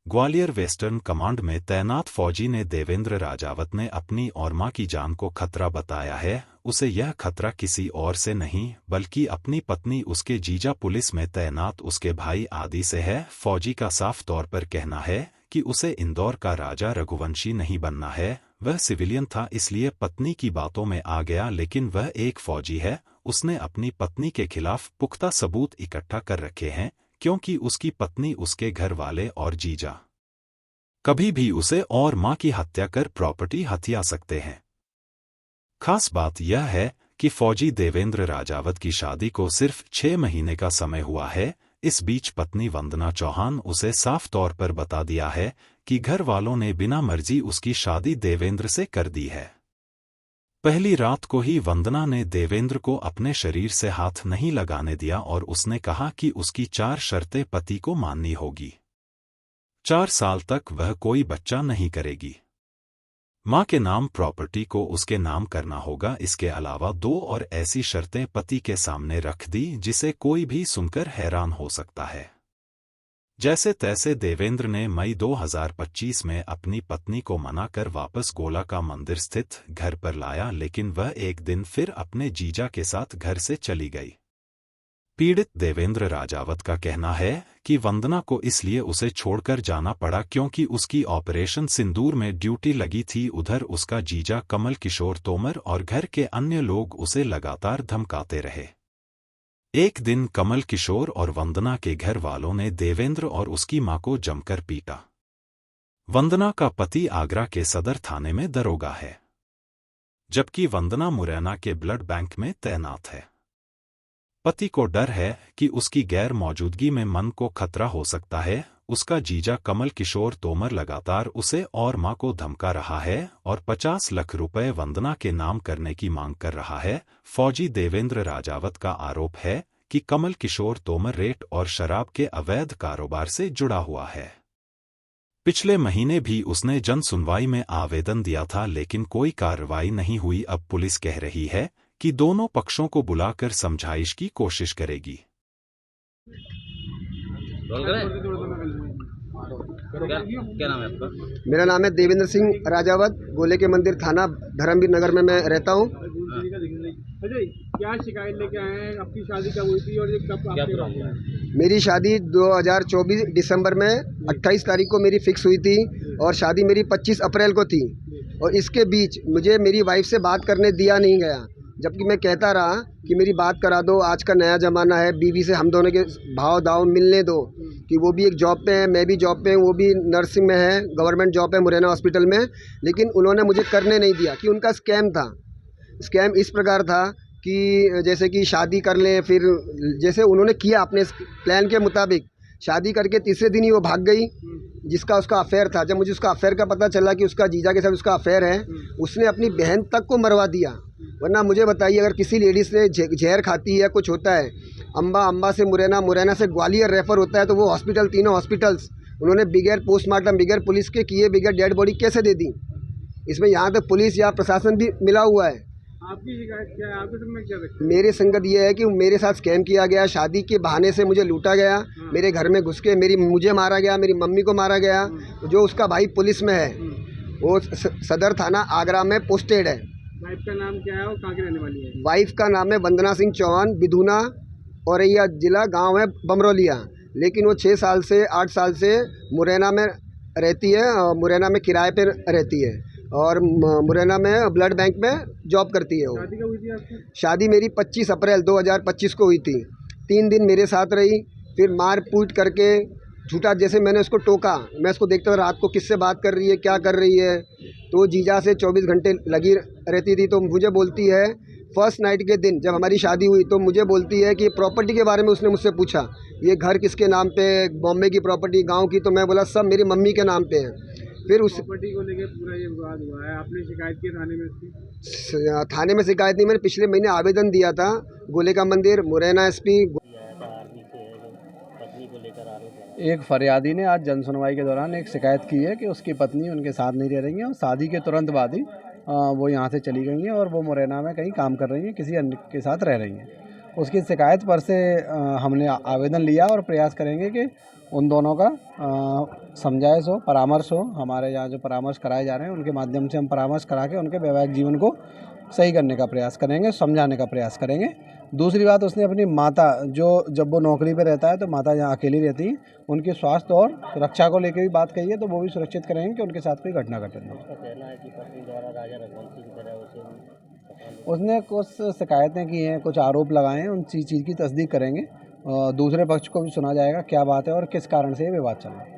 Gwalior western command में तैनात फौजी ने देवेंद्र राजावत ने अपनी और मां की जान को खतरा बताया है। उसे यह खतरा किसी और से नहीं बल्कि अपनी पत्नी, उसके जीजा, पुलिस में तैनात उसके भाई आदि से है। फौजी का साफ तौर पर कहना है कि उसे इंदौर का राजा रघुवंशी नहीं बनना है। वह सिविलियन था, इसलिए पत्नी की बातों में आ गया, लेकिन वह एक फौजी है। उसने अपनी पत्नी के खिलाफ पुख्ता सबूत इकट्ठा कर रखे हैं, क्योंकि उसकी पत्नी, उसके घर वाले और जीजा कभी भी उसे और मां की हत्या कर प्रॉपर्टी हथिया सकते हैं। खास बात यह है कि फौजी देवेंद्र राजावत की शादी को सिर्फ 6 महीने का समय हुआ है। इस बीच पत्नी वंदना चौहान उसे साफ तौर पर बता दिया है कि घर वालों ने बिना मर्जी उसकी शादी देवेंद्र से कर दी है। पहली रात को ही वंदना ने देवेंद्र को अपने शरीर से हाथ नहीं लगाने दिया और उसने कहा कि उसकी 4 शर्तें पति को माननी होगी। 4 साल तक वह कोई बच्चा नहीं करेगी। मां के नाम प्रॉपर्टी को उसके नाम करना होगा। इसके अलावा 2 और ऐसी शर्तें पति के सामने रख दी जिसे कोई भी सुनकर हैरान हो सकता है। जैसे तैसे देवेंद्र ने मई 2025 में अपनी पत्नी को मनाकर वापस गोला का मंदिर स्थित घर पर लाया, लेकिन वह एक दिन फिर अपने जीजा के साथ घर से चली गई। पीड़ित देवेंद्र राजावत का कहना है कि वंदना को इसलिए उसे छोड़कर जाना पड़ा क्योंकि उसकी ऑपरेशन सिंदूर में ड्यूटी लगी थी। उधर उसका जीजा कमल किशोर तोमर और घर के अन्य लोग उसे लगातार धमकाते रहे। एक दिन कमल किशोर और वंदना के घर वालों ने देवेंद्र और उसकी मां को जमकर पीटा। वंदना का पति आगरा के सदर थाने में दरोगा है, जबकि वंदना मुरैना के ब्लड बैंक में तैनात है। पति को डर है कि उसकी गैर मौजूदगी में मन को खतरा हो सकता है। उसका जीजा कमल किशोर तोमर लगातार उसे और मां को धमका रहा है और 50 लाख रुपए वंदना के नाम करने की मांग कर रहा है। फौजी देवेंद्र राजावत का आरोप है कि कमल किशोर तोमर रेत और शराब के अवैध कारोबार से जुड़ा हुआ है। पिछले महीने भी उसने जन सुनवाई में आवेदन दिया था, लेकिन कोई कार्रवाई नहीं हुई। अब पुलिस कह रही है कि दोनों पक्षों को बुलाकर समझाइश की कोशिश करेगी। क्या नाम है आपका? मेरा नाम है देवेंद्र सिंह राजावत। गोले के मंदिर थाना धर्मवीर नगर में मैं रहता हूँ। क्या शिकायत लेके आए हैं? आपकी शादी कब हुई थी और ये कब क्या आपके प्रॉब्लम है? मेरी शादी 2024 दिसंबर में 28 तारीख को मेरी फिक्स हुई थी और शादी मेरी 25 अप्रैल को थी। और इसके बीच मुझे मेरी वाइफ से बात करने दिया नहीं गया, जबकि मैं कहता रहा कि मेरी बात करा दो, आज का नया ज़माना है, बीवी से हम दोनों के भाव दाव मिलने दो। कि वो भी एक जॉब पे है, मैं भी जॉब पे हूँ, वो भी नर्सिंग में है, गवर्नमेंट जॉब है मुरैना हॉस्पिटल में। लेकिन उन्होंने मुझे करने नहीं दिया कि उनका स्कैम था। स्कैम इस प्रकार था कि जैसे कि शादी कर लें, फिर जैसे उन्होंने किया अपने प्लान के मुताबिक, शादी करके तीसरे दिन ही वो भाग गई, जिसका उसका अफेयर था। जब मुझे उसका अफेयर का पता चला कि उसका जीजा के साथ उसका अफेयर है, उसने अपनी बहन तक को मरवा दिया। वरना मुझे बताइए, अगर किसी लेडीज़ से जहर खाती है, कुछ होता है, अम्बा से मुरैना, मुरैना से ग्वालियर रेफ़र होता है, तो वो हॉस्पिटल, तीनों हॉस्पिटल्स उन्होंने बगैर पोस्टमार्टम, बगैर पुलिस के किए, बगैर डेड बॉडी कैसे दे दी? इसमें यहाँ तक पुलिस या प्रशासन भी मिला हुआ है। आपकी शिकायत क्या है? आपके संग में क्या रखा है? मेरी संगत ये है कि मेरे साथ स्कैम किया गया, शादी के बहाने से मुझे लूटा गया, मेरे घर में घुस के मुझे मारा गया, मेरी मम्मी को मारा गया। जो उसका भाई पुलिस में है, वो सदर थाना आगरा में पोस्टेड है। वाइफ का नाम क्या है और कहाँ की रहने वाली है? वाइफ का नाम है वंदना सिंह चौहान, बिधुना, औरैया जिला, गांव है बमरौलिया। लेकिन वो 6 साल से 8 साल से मुरैना में रहती है, मुरैना में किराए पे रहती है और मुरैना में ब्लड बैंक में जॉब करती है। वो शादी कब हुई थी आपकी? शादी मेरी 25 अप्रैल 2025 को हुई थी। 3 दिन मेरे साथ रही, फिर मार पीट करके झूठा, जैसे मैंने उसको टोका, मैं उसको देखता था रात को किससे बात कर रही है, क्या कर रही है। तो जीजा से 24 घंटे लगी रहती थी। तो मुझे बोलती है, फर्स्ट नाइट के दिन जब हमारी शादी हुई तो मुझे बोलती है कि प्रॉपर्टी के बारे में उसने मुझसे पूछा, ये घर किसके नाम पे, बॉम्बे की प्रॉपर्टी, गाँव की। तो मैं बोला सब मेरी मम्मी के नाम पे है। फिर उस प्रॉपर्टी को लेके पूरा ये विवाद हुआ है, आपने शिकायत की थाने में इसकी? थाने में शिकायत नहीं, मैंने पिछले महीने आवेदन दिया था। गोले का मंदिर, मुरैना एसपी। एक फरियादी ने आज जनसुनवाई के दौरान एक शिकायत की है कि उसकी पत्नी उनके साथ नहीं रह रही है और शादी के तुरंत बाद ही वो यहाँ से चली गई हैं और वो मुरैना में कहीं काम कर रही हैं, किसी अन्य के साथ रह रही हैं। उसकी शिकायत पर से हमने आवेदन लिया और प्रयास करेंगे कि उन दोनों का समझाइश हो, परामर्श हो। हमारे यहाँ जो परामर्श कराए जा रहे हैं उनके माध्यम से हम परामर्श करा के उनके वैवाहिक जीवन को सही करने का प्रयास करेंगे, समझाने का प्रयास करेंगे। दूसरी बात, उसने अपनी माता, जो जब वो नौकरी पे रहता है तो माता जहाँ अकेली रहती है, उनके स्वास्थ्य और रक्षा को लेकर भी बात कही है, तो वो भी सुरक्षित करेंगे कि उनके साथ कोई घटना घटे ना। उसने कुछ शिकायतें की हैं, कुछ आरोप लगाए हैं, उन चीज़ की तस्दीक करेंगे। दूसरे पक्ष को भी सुना जाएगा क्या बात है और किस कारण से ये विवाद चल रहा है।